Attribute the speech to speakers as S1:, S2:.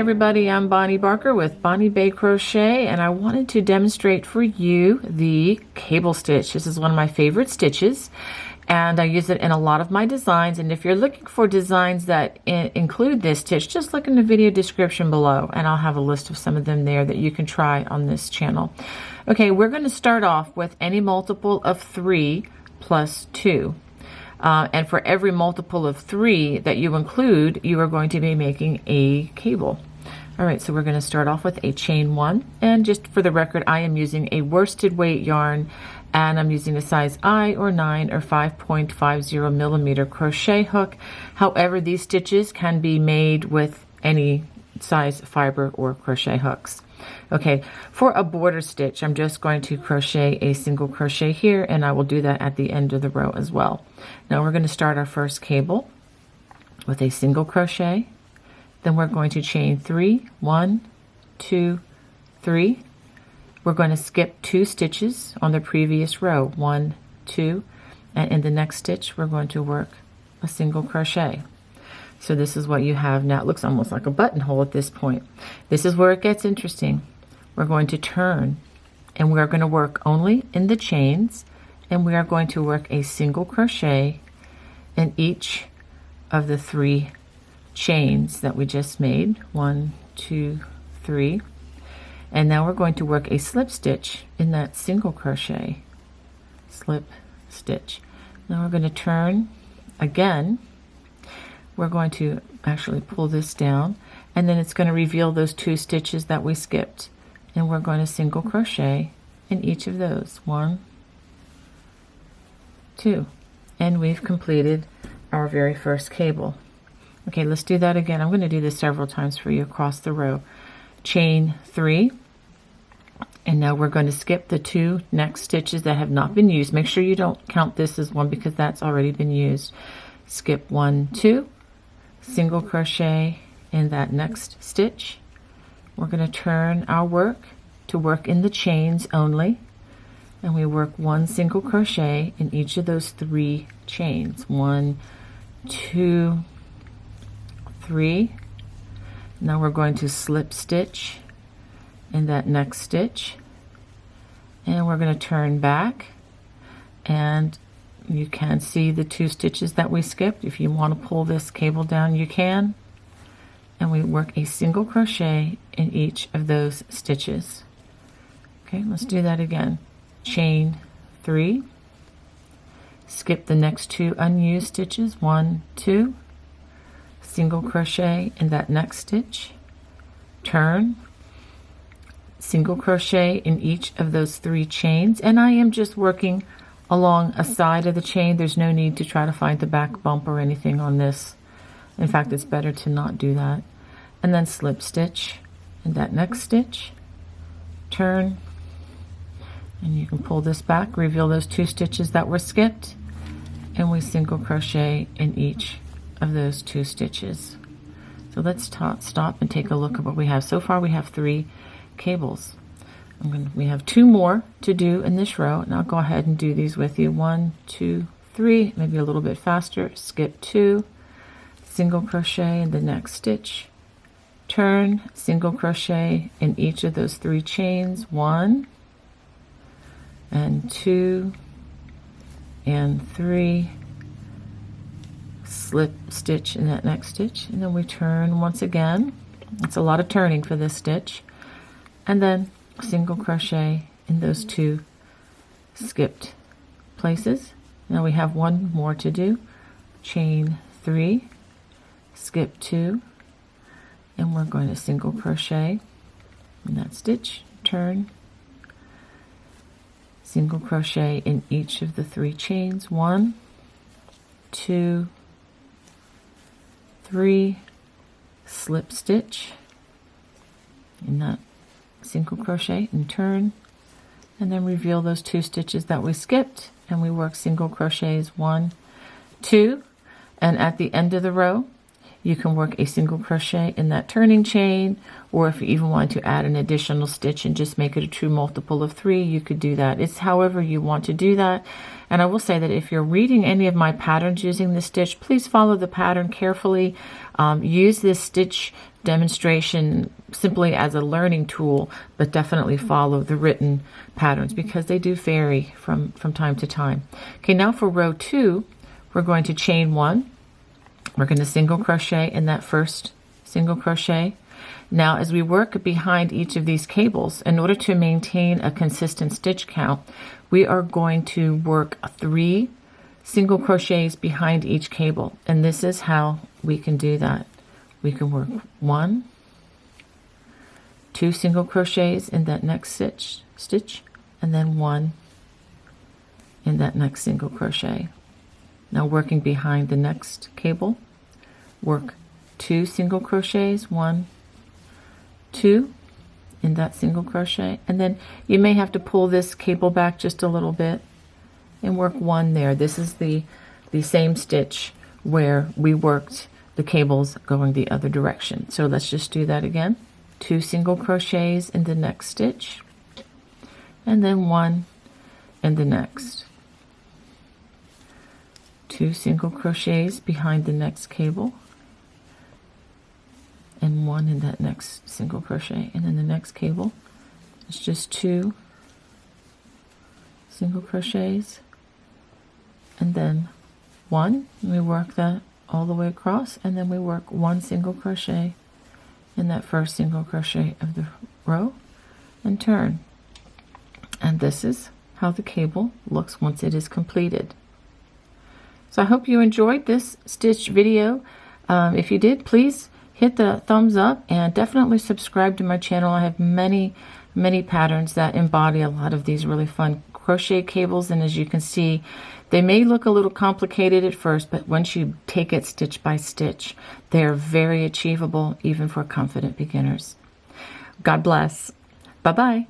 S1: everybody, I'm Bonnie Barker with Bonnie Bay Crochet, and I wanted to demonstrate for you the cable stitch. This is one of my favorite stitches, and I use it in a lot of my designs. And if you're looking for designs that include this stitch, just look in the video description below, and I'll have a list of some of them there that you can try on this channel. Okay, we're going to start off with any multiple of 3 plus 2. And for every multiple of 3 that you include, you are going to be making a cable. All right, so we're going to start off with a chain 1. And just for the record, I am using a worsted weight yarn, and I'm using a size I or 9 or 5.50 millimeter crochet hook. However, these stitches can be made with any size fiber or crochet hooks. Okay, for a border stitch, I'm just going to crochet a single crochet here, and I will do that at the end of the row as well. Now we're going to start our first cable with a single crochet. Then we're going to chain 3, 1, 2, 3. We're going to skip 2 stitches on the previous row, 1, 2, and in the next stitch we're going to work a single crochet. So this is what you have now. It looks almost like a buttonhole at this point. This is where it gets interesting. We're going to turn, and we're going to work only in the chains, and we are going to work a single crochet in each of the 3 chains that we just made. 1, 2, 3. And now we're going to work a slip stitch in that single crochet. Slip stitch. Now we're going to turn again. We're going to actually pull this down, and then it's going to reveal those 2 stitches that we skipped, and we're going to single crochet in each of those. 1, 2, and we've completed our very first cable. Okay, let's do that again. I'm going to do this several times for you across the row. Chain 3, and now we're going to skip the 2 next stitches that have not been used. Make sure you don't count this as one because that's already been used. Skip 1, 2, single crochet in that next stitch. We're going to turn our work to work in the chains only, and we work 1 single crochet in each of those 3 chains. 1, 2, 3. Now we're going to slip stitch in that next stitch, and we're going to turn back, and you can see the 2 stitches that we skipped. If you want to pull this cable down, you can. And we work a single crochet in each of those stitches. Okay, let's do that again. Chain 3. Skip the next 2 unused stitches. 1, 2. Single crochet in that next stitch. Turn. Single crochet in each of those 3 chains. And I am just working along a side of the chain. There's no need to try to find the back bump or anything on this. In fact, it's better to not do that. And then slip stitch in that next stitch, turn, and you can pull this back, reveal those 2 stitches that were skipped, and we single crochet in each of those 2 stitches. So let's stop and take a look at what we have. So far we have 3 cables. We have 2 more to do in this row, and I'll go ahead and do these with you. 1, 2, 3, maybe a little bit faster. Skip 2, single crochet in the next stitch, turn, single crochet in each of those 3 chains. 1 and 2 and 3, slip stitch in that next stitch, and then we turn once again. It's a lot of turning for this stitch, and then single crochet in those 2 skipped places. Now we have 1 more to do. Chain 3, skip 2, and we're going to single crochet in that stitch, turn, single crochet in each of the 3 chains. 1, 2, 3, slip stitch in that single crochet and turn, and then reveal those 2 stitches that we skipped, and we work single crochets 1, 2, and at the end of the row you can work a single crochet in that turning chain, or if you even want to add an additional stitch and just make it a true multiple of 3, you could do that. It's however you want to do that. And I will say that if you're reading any of my patterns using this stitch, please follow the pattern carefully. Use this stitch demonstration simply as a learning tool, but definitely follow the written patterns because they do vary from time to time. Okay, now for row 2, we're going to chain 1. We're going to single crochet in that first single crochet. Now as we work behind each of these cables, in order to maintain a consistent stitch count, we are going to work 3 single crochets behind each cable. And this is how we can do that. We can work 1, 2 single crochets in that next stitch, and then 1 in that next single crochet. Now working behind the next cable, work 2 single crochets, 1, 2 in that single crochet, and then you may have to pull this cable back just a little bit and work 1 there. This is the same stitch where we worked the cables going the other direction. So let's just do that again. 2 single crochets in the next stitch, and then 1 in the next. 2 single crochets behind the next cable, and 1 in that next single crochet. And in the next cable, it's just 2 single crochets, and then 1. We work that all the way across, and then we work 1 single crochet in that first single crochet of the row and turn. And this is how the cable looks once it is completed. So I hope you enjoyed this stitch video. If you did, please hit the thumbs up and definitely subscribe to my channel. I have many patterns that embody a lot of these really fun crochet cables, and as you can see, they may look a little complicated at first, but once you take it stitch by stitch, they are very achievable even for confident beginners. God bless. Bye-bye.